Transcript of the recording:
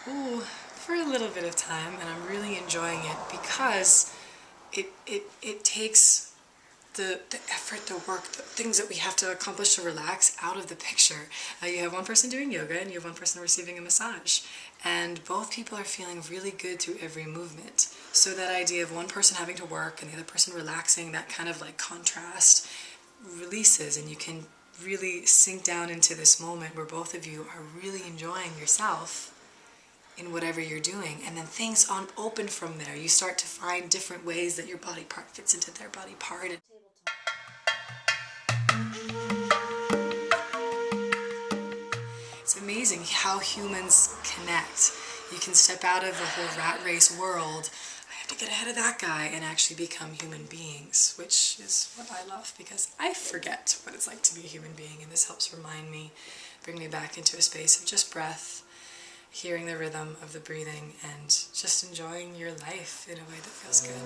Ooh, for a little bit of time, and I'm really enjoying it because it takes the effort, the work, the things that we have to accomplish to relax out of the picture. You have one person doing yoga and you have one person receiving a massage, and both people are feeling really good through every movement. So that idea of one person having to work and the other person relaxing, that kind of like contrast releases, and you can really sink down into this moment where both of you are really enjoying yourself in whatever you're doing, and then things open from there. You start to find different ways that your body part fits into their body part. It's amazing how humans connect. You can step out of the whole rat race world, I have to get ahead of that guy, and actually become human beings, which is what I love because I forget what it's like to be a human being, and this helps remind me, bring me back into a space of just breath, hearing the rhythm of the breathing, and just enjoying your life in a way that feels good.